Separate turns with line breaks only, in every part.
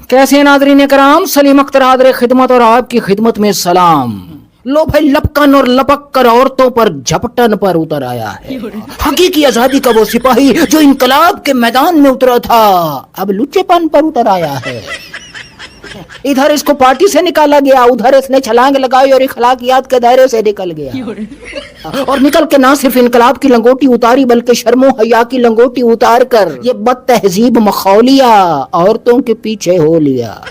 कैसे नाज़रीन कराम, सलीम अख्तर हाज़िर खिदमत और आपकी खिदमत में सलाम। लो भाई, लपकन और लपक कर औरतों पर झपटन पर उतर आया है हकीकी आजादी का वो सिपाही जो इनकलाब के मैदान में उतरा था, अब लुच्चेपन पर उतर आया है। इधर इसको पार्टी से निकाला गया, उधर इसने छलांग लगाई और इखलाकियात के दायरे से निकल गया। और निकल के ना सिर्फ इनकलाब की लंगोटी उतारी बल्कि शर्मो हया की लंगोटी उतार कर ये बद तहजीब मखौलिया औरतों के पीछे हो लिया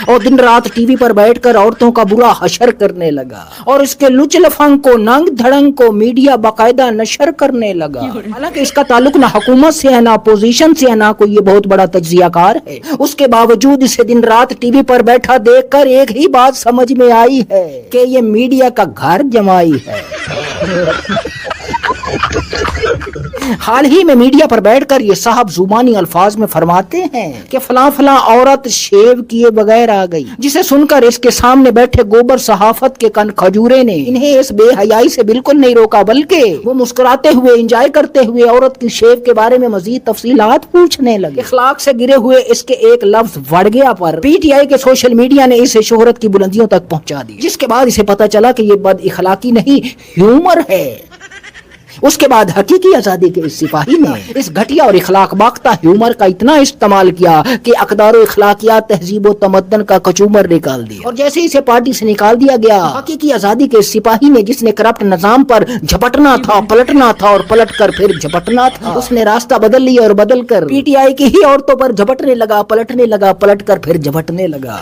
और दिन रात टीवी पर बैठकर औरतों का बुरा हशर करने लगा और इसके लुच लफंग को नंग धड़ंग को मीडिया बाकायदा नशर करने लगा। हालांकि इसका ताल्लुक ना हुकूमत से है, ना अपोजिशन से है, ना कोई ये बहुत बड़ा तज्जियाकार है। उसके बावजूद इसे दिन रात टीवी पर बैठा देखकर एक ही बात समझ में आई है कि ये मीडिया का घर जमाई है। हाल ही में मीडिया पर बैठकर ये साहब जुबानी अल्फाज में फरमाते हैं कि फलां फलां औरत शेव किए बगैर आ गई, जिसे सुनकर इसके सामने बैठे गोबर सहाफत के कन खजूरे ने इन्हें इस बेहयाई से बिल्कुल नहीं रोका, बल्कि वो मुस्कुराते हुए एंजॉय करते हुए औरत की शेव के बारे में मजीद तफसीलात पूछने लगे। इखलाक से गिरे हुए इसके एक लफ्ज वड़ गया पर पीटीआई के सोशल मीडिया ने इसे शोहरत की बुलंदियों तक पहुंचा दी, जिसके बाद इसे पता चला कि ये बद इखलाकी नहीं ह्यूमर है। उसके बाद हकीकी आजादी के इस सिपाही ने इस घटिया और इखलाक बाख्ता ह्यूमर का इतना इस्तेमाल किया कि अकदारो इखलाकियात तहजीब व तमद्दन का कचूमर निकाल दिया। और जैसे इसे पार्टी से निकाल दिया गया, हकीकी आजादी के इस सिपाही ने जिसने करप्ट निजाम पर झपटना था, पलटना था और पलट कर फिर झपटना था, उसने रास्ता बदल लिया और बदल कर पीटीआई की ही औरतों पर झपटने लगा, पलटने लगा, पलट कर फिर झपटने लगा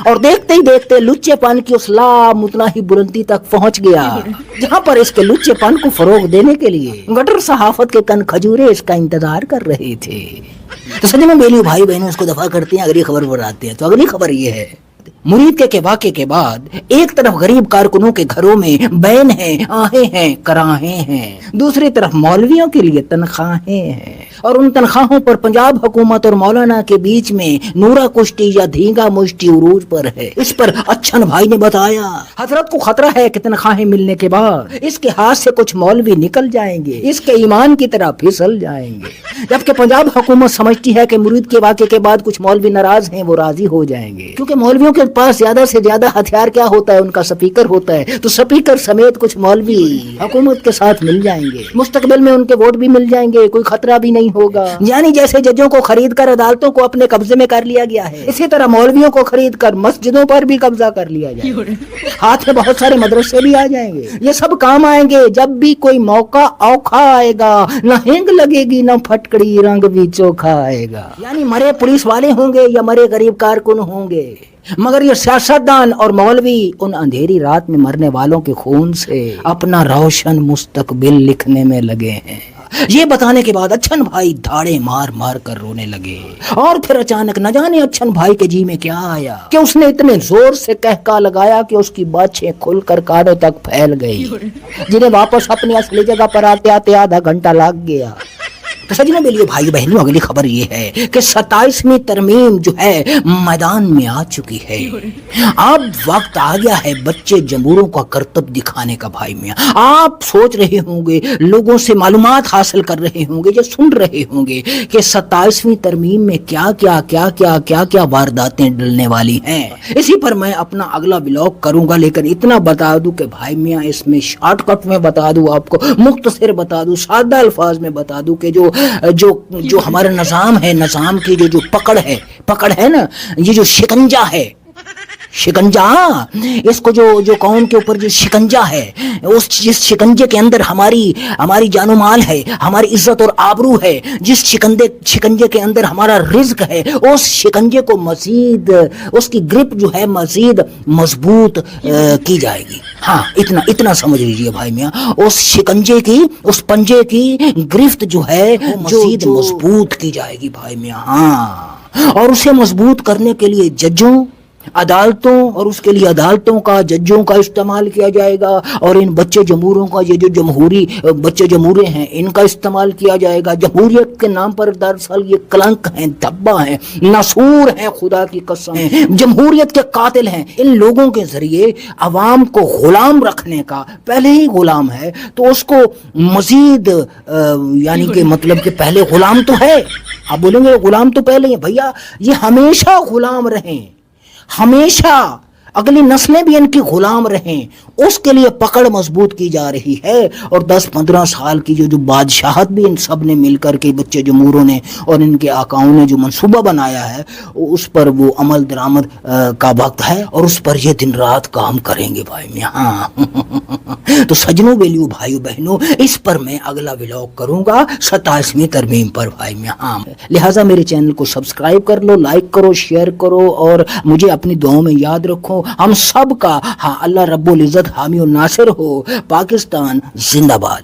और देखते ही देखते लुच्चेपन की उस लामुतनाही बुलंदी तक पहुंच गया जहां पर इसके लुच्चेपन को फरोग देने के लिए गटर सहाफत के कन खजूरे इसका इंतजार कर रहे थे। तो सदी में बेलियों भाई बहनों इसको दफा करते हैं, अगली खबर बढ़ाते हैं। तो अगली खबर ये है, मुरीद के वाक़े के बाद एक तरफ गरीब कारकुनों के घरों में बैन हैं, आहें हैं, कराहें हैं, दूसरी तरफ मौलवियों के लिए तनख्वाहें हैं और उन तनख्वाहों पर पंजाब हुकूमत और मौलाना के बीच में नूरा कुश्ती या धींगा मुश्ती उरूज पर है। इस पर अच्छन भाई ने बताया, हजरत को खतरा है कि तनख्वाहें मिलने के बाद इसके हाथ से कुछ मौलवी निकल जाएंगे, इसके ईमान की तरह फिसल जाएंगे। जबकि पंजाब हुकूमत समझती है कि मुरीद के वाक़े के बाद कुछ मौलवी नाराज हैं, वो राजी हो जाएंगे, क्योंकि मौलवियों के पास ज्यादा से ज्यादा हथियार क्या होता है, उनका स्पीकर होता है। तो स्पीकर समेत कुछ मौलवी हुकूमत के साथ मिल जाएंगे, मुस्तकबिल में उनके वोट भी मिल जाएंगे, कोई खतरा भी नहीं होगा। यानी जैसे जजों को खरीद कर अदालतों को अपने कब्जे में कर लिया गया है, इसी तरह मौलवियों को खरीद कर मस्जिदों पर भी कब्जा कर लिया जाए। हाथ में बहुत सारे मदरसे भी आ जाएंगे। ये सब काम आएंगे जब भी कोई मौका औखा आएगा, न हिंग लगेगी न फटकड़ी, रंग भी चोखा आएगा। यानी मरे पुलिस वाले होंगे या मरे गरीब कारकुन होंगे, मगर ये सियासतदान और मौलवी उन अंधेरी रात में मरने वालों के खून से अपना रोशन मुस्तकबिल लिखने में लगे हैं। ये बताने के बाद अच्छन भाई धाड़े मार मार कर रोने लगे और फिर अचानक न जाने अच्छन भाई के जी में क्या आया कि उसने इतने जोर से कहका लगाया कि उसकी बाछें खुलकर कानों तक फैल गई, जिन्हें वापस अपनी असली जगह पर आते आते आधा घंटा लग गया। तो सजनों के लिए भाई बहनों, अगली खबर ये है कि 27वीं तरमीम जो है मैदान में आ चुकी है। अब वक्त आ गया है बच्चे जमूरों का करतब दिखाने का। भाई मियां, आप सोच रहे होंगे, लोगों से मालूमात हासिल कर रहे होंगे, जो सुन रहे होंगे कि 27वीं तरमीम में क्या क्या वारदातें डलने वाली हैं। इसी पर मैं अपना अगला ब्लॉग करूंगा, लेकिन इतना बता दूं कि भाई मियां इसमें शॉर्टकट में बता दूं, आपको मुख्तसर बता दूं, सादा अल्फाज में बता दूं कि जो हमारा निजाम है, निजाम की जो पकड़ है ना, ये जो शिकंजा है, शिकंजा, इसको जो कौम के ऊपर जो शिकंजा है, उस जिस शिकंजे के अंदर हमारी जानो माल है, हमारी इज्जत और आबरू है, जिस शिकंजे के अंदर हमारा रिज्क है, उस शिकंजे को मजीद, उसकी ग्रिप जो है मजीद मजबूत की जाएगी। हाँ, इतना समझ लीजिए भाई मियां, उस शिकंजे की, उस पंजे की गिरफ्त जो है मजीद मजबूत की जाएगी भाई मियां। हाँ, और उसे मजबूत करने के लिए जजों عدالتوں اور اس کے لیے عدالتوں کا ججوں کا استعمال کیا جائے گا، اور ان بچے جمہوروں کا، یہ جو جمہوری بچے جمہورے ہیں ان کا استعمال کیا جائے گا۔ جمہوریت کے نام پر دراصل یہ کلنک ہیں، دھبا ہیں، ناسور ہیں، خدا کی قسم ہیں، جمہوریت کے قاتل ہیں۔ ان لوگوں کے ذریعے عوام کو غلام رکھنے کا، پہلے ہی غلام ہے تو اس کو مزید یعنی کہ مطلب کہ پہلے غلام تو ہے، آپ بولیں گے غلام تو پہلے ہیں، بھیا یہ ہمیشہ غلام رہیں، ہمیشہ اگلی نسلیں بھی ان کی غلام رہیں، اس کے لیے پکڑ مضبوط کی جا رہی ہے۔ اور 10-15 سال کی جو بادشاہت بھی ان سب نے مل کر کے بچے جمہوروں نے اور ان کے آقاؤں نے جو منصوبہ بنایا ہے، اس پر وہ عمل درآمد کا وقت ہے، اور اس پر یہ دن رات کام کریں گے بھائی میاں۔ تو سجنوں بیلیوں بھائیو بہنوں، اس پر میں اگلا ولاگ کروں گا 27ویں ترمیم پر بھائی میاں، لہٰذا میرے چینل کو سبسکرائب کر لو، لائک کرو، شیئر کرو، اور مجھے اپنی دعاؤں میں یاد رکھو۔ ہم سب کا اللہ رب العزت حامی و ناصر ہو۔ پاکستان زندہ باد۔